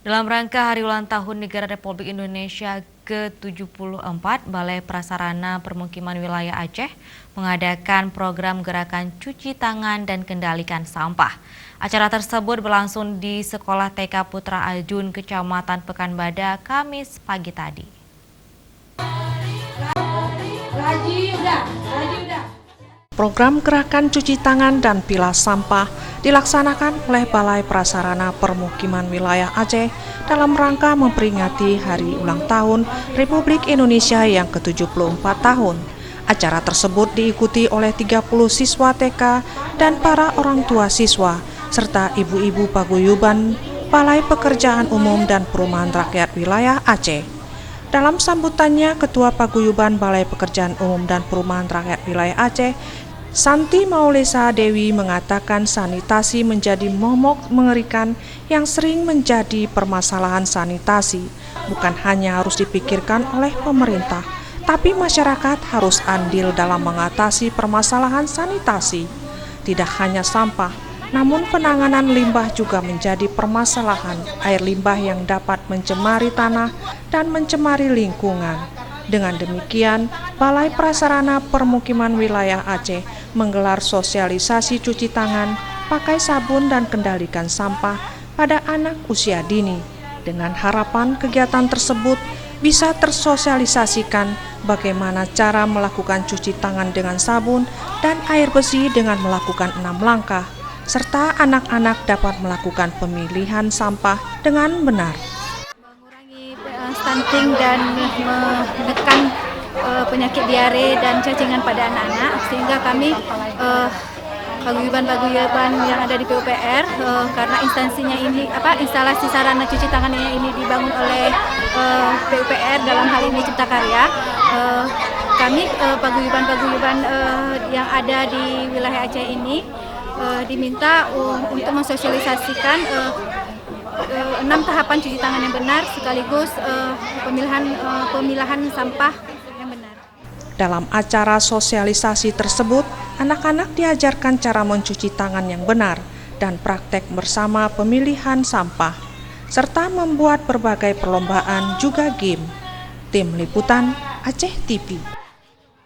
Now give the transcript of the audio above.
Dalam rangka Hari Ulang Tahun Negara Republik Indonesia ke-74, Balai Prasarana Permukiman Wilayah Aceh mengadakan program gerakan cuci tangan dan kendalikan sampah. Acara tersebut berlangsung di Sekolah TK Putra Aljun, Kecamatan Pekanbadak, Kamis pagi tadi. Program gerakan cuci tangan dan pilah sampah dilaksanakan oleh Balai Prasarana Permukiman Wilayah Aceh dalam rangka memperingati Hari Ulang Tahun Republik Indonesia yang ke-74 tahun. Acara tersebut diikuti oleh 30 siswa TK dan para orang tua siswa, serta ibu-ibu paguyuban Balai Pekerjaan Umum dan Perumahan Rakyat Wilayah Aceh. Dalam sambutannya, Ketua Paguyuban Balai Pekerjaan Umum dan Perumahan Rakyat Wilayah Aceh, Santi Maulesa Dewi, mengatakan sanitasi menjadi momok mengerikan yang sering menjadi permasalahan sanitasi. Bukan hanya harus dipikirkan oleh pemerintah, tapi masyarakat harus andil dalam mengatasi permasalahan sanitasi. Tidak hanya sampah, namun penanganan limbah juga menjadi permasalahan. Air limbah yang dapat mencemari tanah dan mencemari lingkungan. Dengan demikian, Balai Prasarana Permukiman Wilayah Aceh menggelar sosialisasi cuci tangan, pakai sabun dan kendalikan sampah pada anak usia dini. Dengan harapan kegiatan tersebut bisa tersosialisasikan bagaimana cara melakukan cuci tangan dengan sabun dan air bersih dengan melakukan 6 langkah, serta anak-anak dapat melakukan pemilihan sampah dengan benar. Stunting dan menekan penyakit diare dan cacingan pada anak-anak, sehingga kami paguyuban-paguyuban yang ada di PUPR, karena instalasi sarana cuci tangannya ini dibangun oleh PUPR dalam hal ini Cipta Karya, kami paguyuban-paguyuban yang ada di wilayah Aceh ini diminta untuk mensosialisasikan 6 tahapan cuci tangan yang benar sekaligus pemilahan sampah yang benar. Dalam acara sosialisasi tersebut, anak-anak diajarkan cara mencuci tangan yang benar dan praktek bersama pemilihan sampah, serta membuat berbagai perlombaan juga game. Tim Liputan Aceh TV.